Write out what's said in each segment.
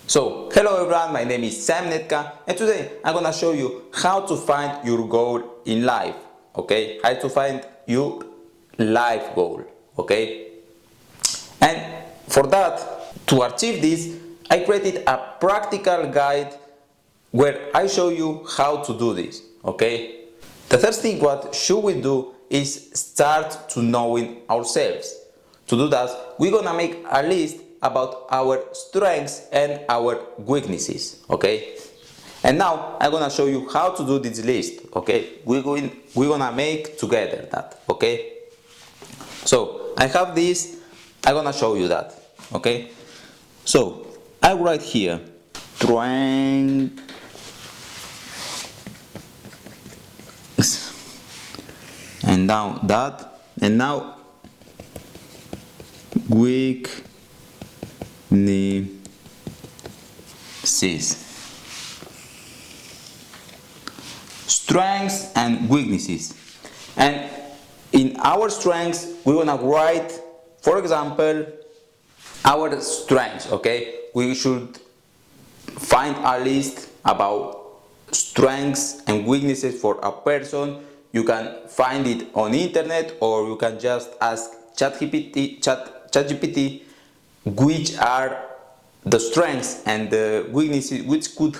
So, hello everyone, my name is Sam Netka, and today I'm gonna show you how to find your goal in life, okay? How to find your life goal, okay? And for that, to achieve this, I created a practical guide where I show you how to do this, okay? The first thing what should we do is start to knowing ourselves. To do that, we're gonna make a list about our strengths and our weaknesses, okay? And now I'm gonna show you how to do this list, okay? We're gonna make together that, okay? So I have this, I'm gonna show you that, okay? So I write here strength and now that, and now weaknesses, strengths and weaknesses. And in our strengths we're gonna write, for example, our strengths, okay? We should find a list about strengths and weaknesses for a person. You can find it on internet, or you can just ask ChatGPT which are the strengths and the weaknesses, which could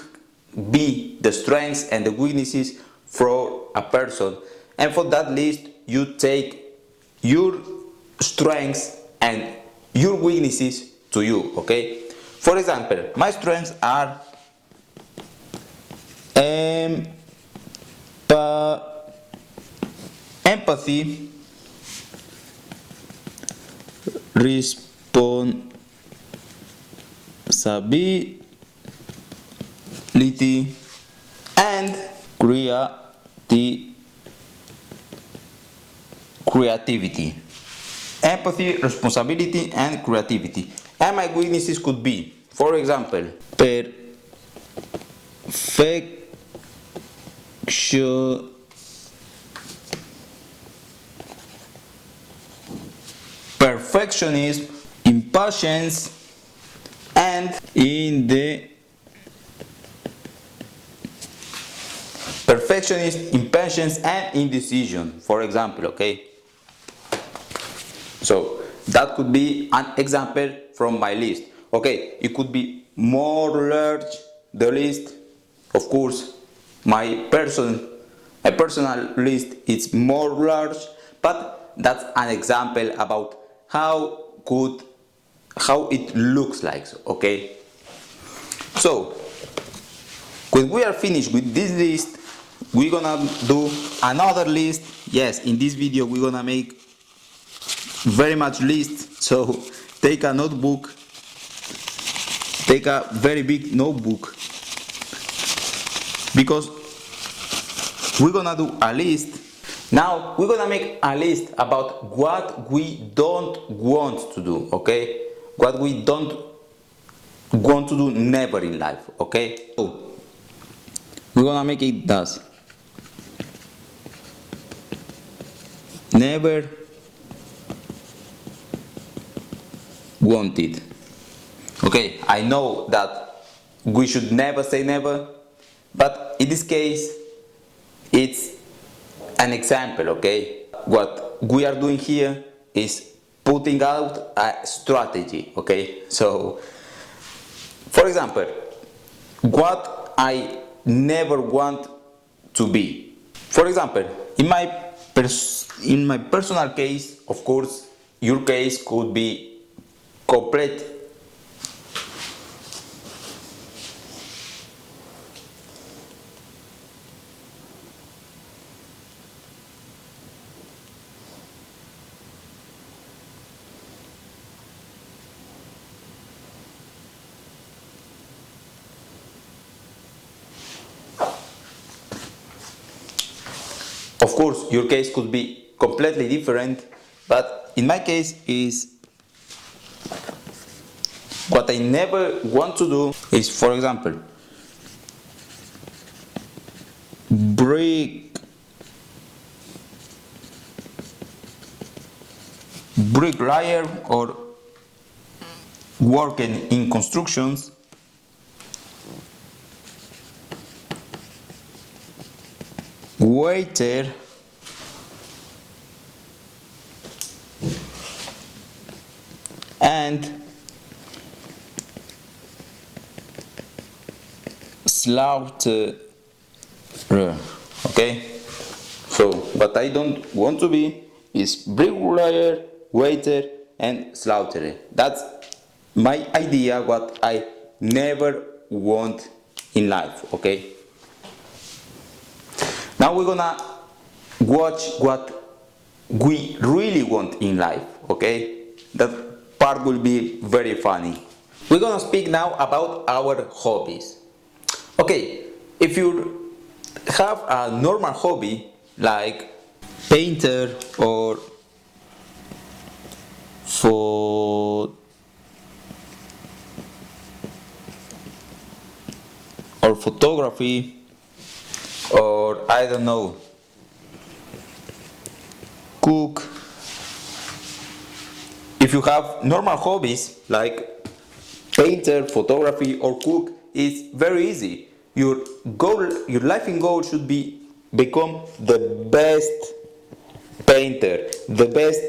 be the strengths and the weaknesses for a person. And for that list you take your strengths and your weaknesses to you, okay? For example, my strengths are empathy, responsibility, and creativity. Empathy, responsibility, and creativity. And my weaknesses could be, for example, perfectionism, impatience, and indecision, for example, okay? So that could be an example from my list, okay? It could be more large, the list, of course. My personal list is more large, but that's an example about how it looks like, okay? So when we are finished with this list, we're gonna do another list. Yes, in this video we're gonna make very much list, so take a notebook, take a very big notebook, because we're gonna do a list. Now we're gonna make a list about what we don't want to do, okay? What we don't want to do never in life, okay? So we're gonna make it thus: never wanted. Okay, I know that we should never say never, but in this case it's an example, okay? What we are doing here is putting out a strategy, okay? So for example, what I never want to be. For example, in my personal case, of course, your case could be complete. Of course, your case could be completely different, but in my case is what I never want to do is, for example, bricklayer or working in constructions, waiter and slaughterer. Okay, so what I don't want to be is bricklayer, waiter and slaughterer. That's my idea, what I never want in life. Okay, now we're gonna watch what we really want in life. Okay, that part will be very funny. We're gonna speak now about our hobbies. Okay, if you have a normal hobby like painter or photography, or I don't know, cook. If you have normal hobbies like painter, photography or cook, it's very easy. Your goal, your life goal should be become the best painter, the best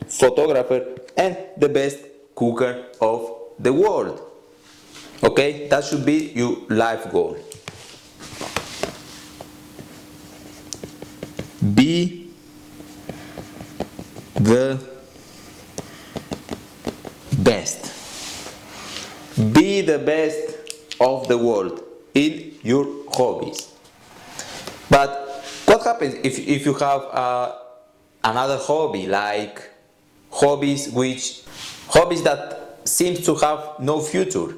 photographer and the best cooker of the world. Okay, that should be your life goal. Be the best. Be the best of the world in your hobbies. But what happens if you have another hobby, like hobbies that seems to have no future?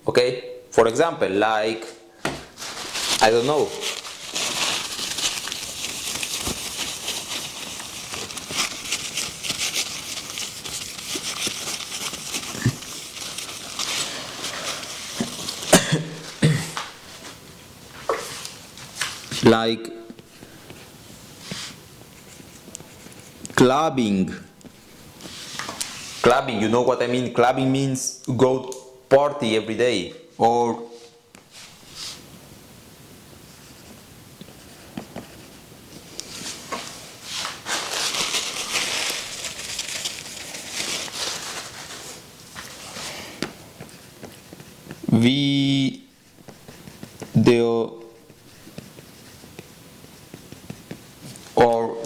Okay, for example, like, I don't know, like clubbing. Clubbing, you know what I mean? Clubbing means go party every day, or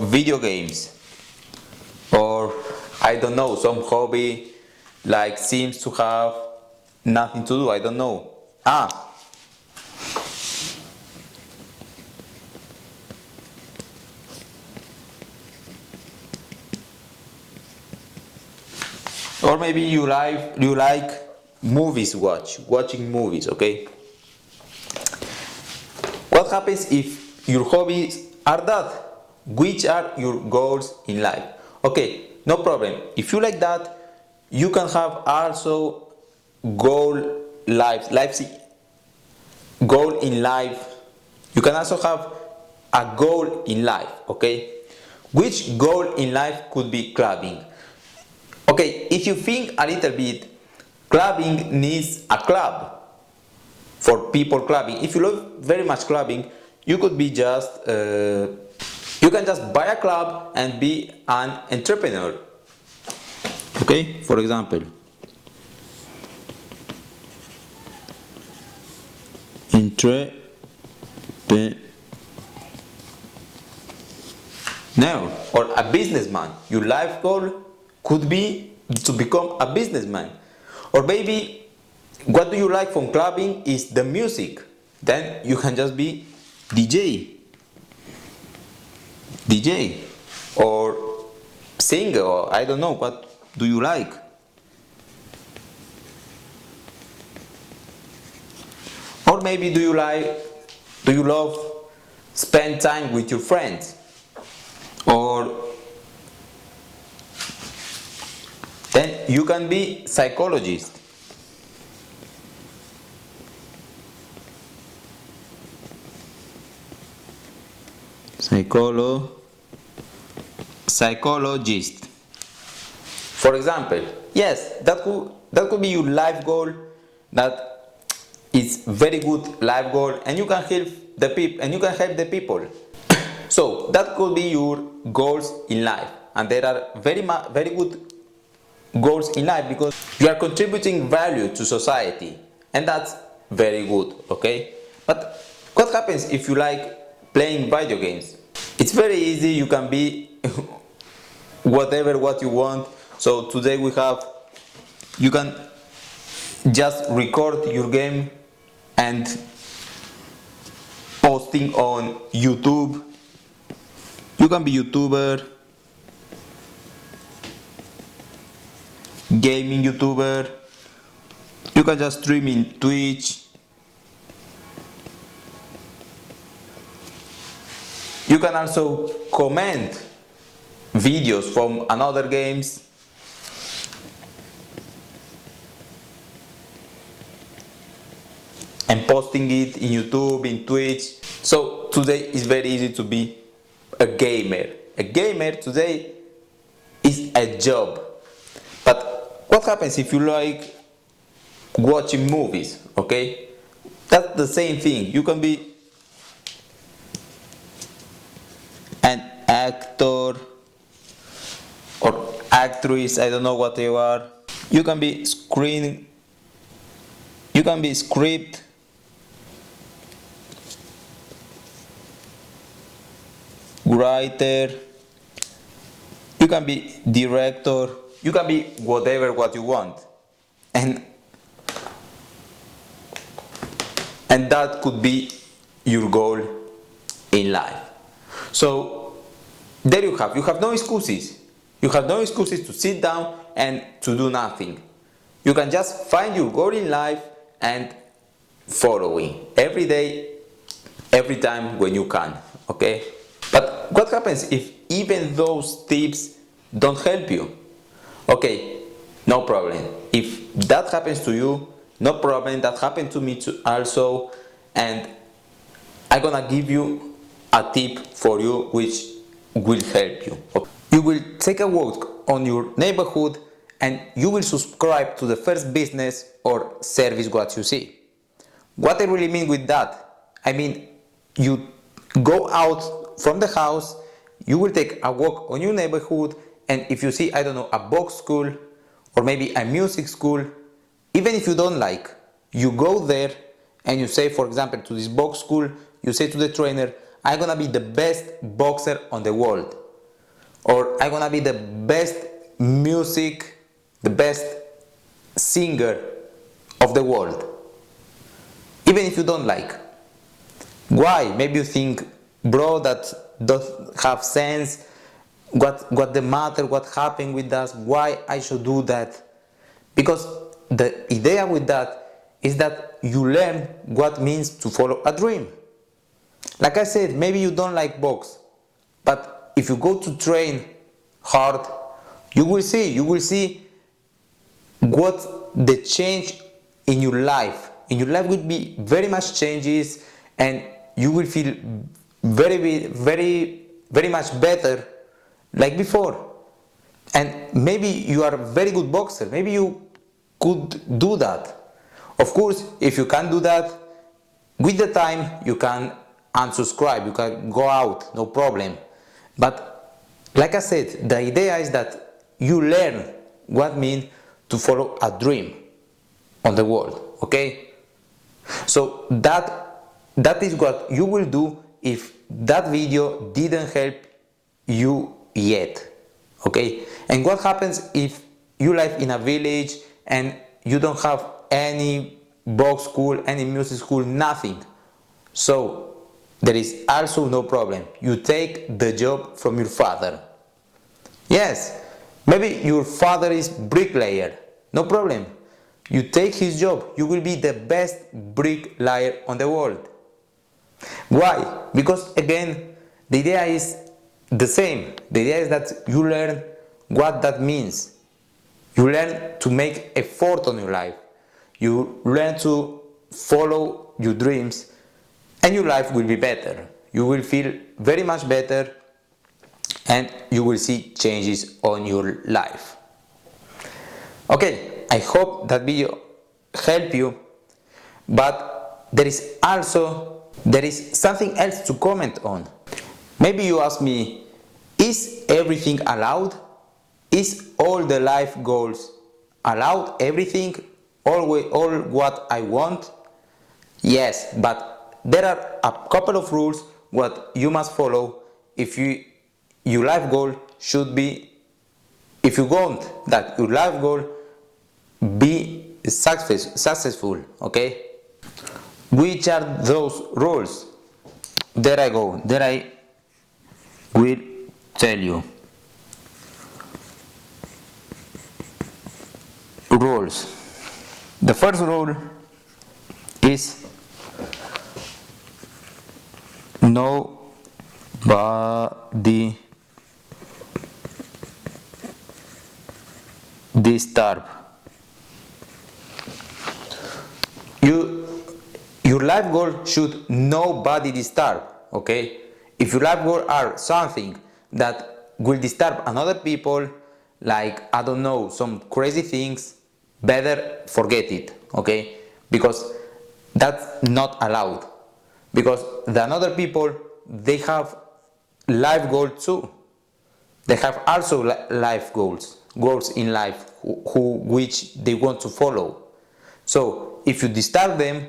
video games, or I don't know, some hobby like seems to have nothing to do, I don't know. Or maybe you like movies, watching movies. Okay, what happens if your hobbies are that? Which are your goals in life? Okay, no problem. If you like that, you can have also goal goal in life. You can also have a goal in life. Okay, which goal in life could be clubbing? Okay, if you think a little bit, clubbing needs a club for people clubbing. If you love very much clubbing, you could be just you can just buy a club and be an entrepreneur. Okay, for example, no, or a businessman. Your life goal could be to become a businessman. Or maybe what do you like from clubbing is the music. Then you can just be DJ or singer, or I don't know, what do you like? Or maybe do you love spend time with your friends? Or then you can be psychologist. Psychologist. For example, yes, that could be your life goal. That is very good life goal, and you can help the people. So that could be your goals in life, and there are very good goals in life because you are contributing value to society, and that's very good, okay? But what happens if you like playing video games? It's very easy, you can be what you want. So today you can just record your game and posting on YouTube. You can be YouTuber, gaming YouTuber. You can just stream in Twitch. You can also comment videos from another games. And posting it in YouTube, in Twitch. So today is very easy to be a gamer. A gamer today is a job. But what happens if you like watching movies, okay? That's the same thing. You can be an actor or actress, I don't know what you are. You can be script writer, you can be director, you can be whatever what you want, and that could be your goal in life. So there you have no excuses. You have no excuses to sit down and to do nothing. You can just find your goal in life and following every day, every time when you can, okay? But what happens if even those tips don't help you? Okay, no problem. If that happens to you, no problem. That happened to me too also, and I'm gonna give you a tip for you which will help you. You will take a walk on your neighborhood and you will subscribe to the first business or service what you see. What I really mean with that, I mean you go out from the house, you will take a walk on your neighborhood, and if you see, I don't know, a box school or maybe a music school, even if you don't like, you go there and you say, for example, to this box school, you say to the trainer, I'm gonna be the best boxer on the world, or I'm gonna be the best the best singer of the world, even if you don't like. Why? Maybe you think, bro, that doesn't have sense. What the matter? What happened with us? Why I should do that? Because the idea with that is that you learn what means to follow a dream. Like I said, maybe you don't like box, but if you go to train hard, you will see what the change in your life. In your life will be very much changes, and you will feel very much better like before. And maybe you are a very good boxer, maybe you could do that. Of course, if you can't do that, with the time you can unsubscribe, you can go out, no problem. But like I said, the idea is that you learn what it means to follow a dream on the world, okay? So that is what you will do if that video didn't help you yet, okay? And what happens if you live in a village and you don't have any box school, any music school, nothing? So there is also no problem. You take the job from your father. Yes, maybe your father is bricklayer, no problem. You take his job, you will be the best bricklayer on the world. Why? Because again, the idea is the same. The idea is that you learn what that means. You learn to make effort on your life. You learn to follow your dreams, and your life will be better. You will feel very much better, and you will see changes on your life. Okay, I hope that video helped you, but there is something else to comment on. Maybe you ask me, is everything allowed? Is all the life goals allowed? Everything? All what I want? Yes, but there are a couple of rules what you must follow if your life goal should be, if you want that your life goal be successful, okay? Which are those rules? There I go, there I will tell you. Rules. The first rule is nobody disturb. Your life goal should nobody disturb, okay? If your life goal are something that will disturb another people, like, I don't know, some crazy things, better forget it, okay? Because that's not allowed. Because the other people, they have life goals too. They have also life goals in life which they want to follow. So if you disturb them,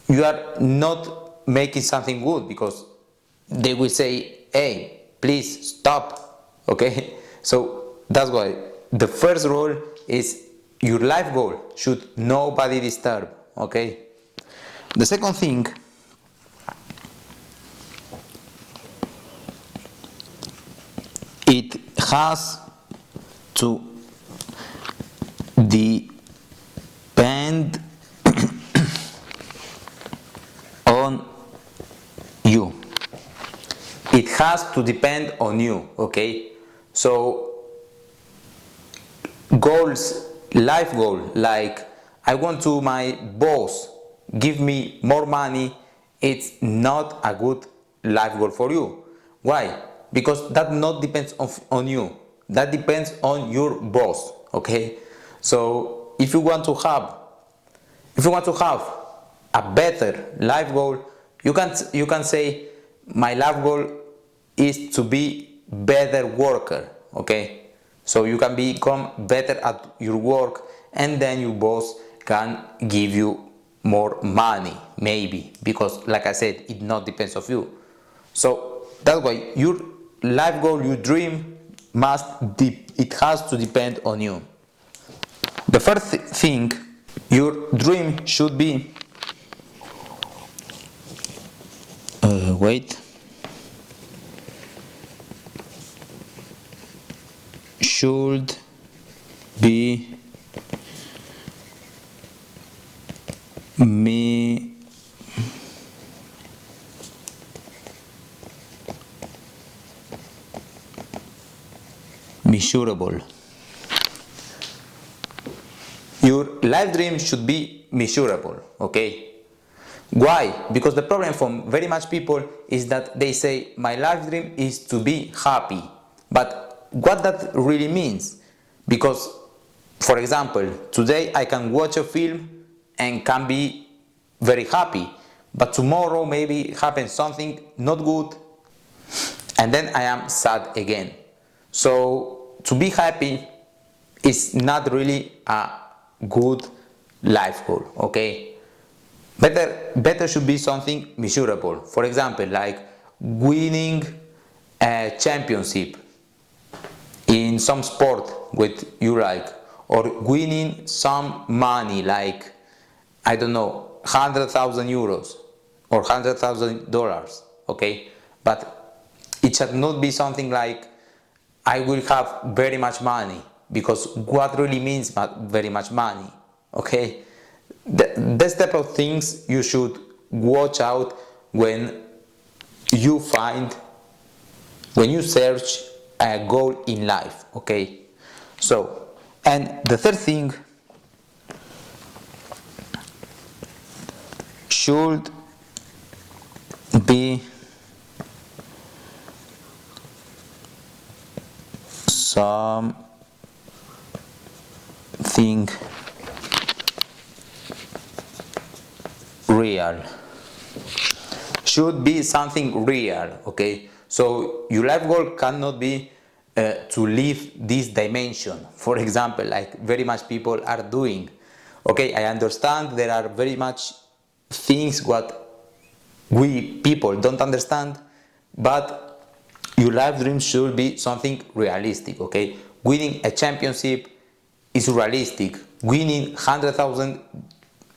you are not making something good, because they will say, hey, please stop, okay? So that's why the first rule is your life goal should nobody disturb, okay? The second thing, it has to depend on you. It has to depend on you, okay? So goals, life goal, like I want to my boss give me more money, it's not a good life goal for you. Why? Because that not depends on you. That depends on your boss, okay? So if you want to have a better life goal, you can say my life goal is to be better worker, okay? So you can become better at your work, and then your boss can give you more money, maybe, because like I said, it not depends on you. So that's why your life goal, your dream it has to depend on you. The first thing, your dream should be should be measurable. Your life dream should be measurable, okay? Why? Because the problem from very much people is that they say my life dream is to be happy. But what that really means? Because, for example, today I can watch a film and can be very happy, but tomorrow maybe happens something not good, and then I am sad again. So to be happy is not really a good life goal, okay? Better should be something measurable. For example, like winning a championship in some sport with you like, or winning some money, like, I don't know, 100,000 euros or $100,000, okay? But it should not be something like I will have very much money, because what really means very much money, okay? This type of things you should watch out when you search a goal in life, okay? So, and the third thing should be something real. Should be something real, okay? So your life goal cannot be to leave this dimension, for example, like very much people are doing. Okay, I understand there are very much things what we people don't understand, but your life dream should be something realistic. Okay, winning a championship is realistic. Winning 100,000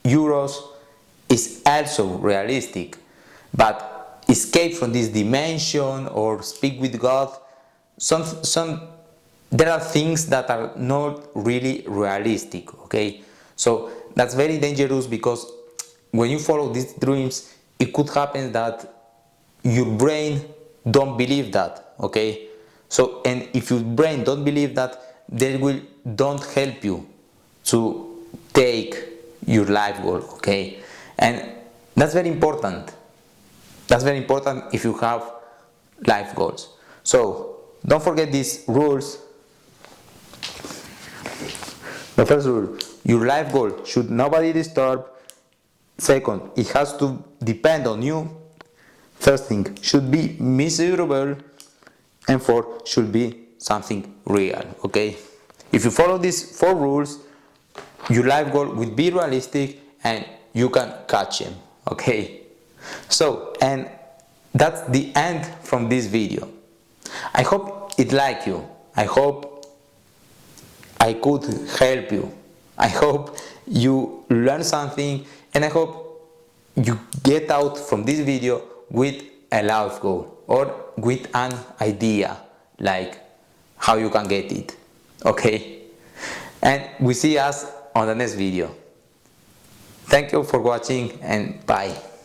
euros is also realistic, but escape from this dimension or speak with God, there are things that are not really realistic. Okay, so that's very dangerous, because when you follow these dreams, it could happen that your brain don't believe that. Okay, so, and if your brain don't believe that, they will don't help you to take your life goal. Okay, and that's very important. That's very important if you have life goals. So don't forget these rules. The first rule: your life goal should nobody disturb. Second, it has to depend on you. Third thing, should be measurable. And fourth, should be something real. Okay, if you follow these 4 rules, your life goal will be realistic and you can catch them. Okay, so, and that's the end from this video. I hope it liked you. I hope I could help you. I hope you learn something, and I hope you get out from this video with a life goal or with an idea like how you can get it. Okay, and we see us on the next video. Thank you for watching, and bye.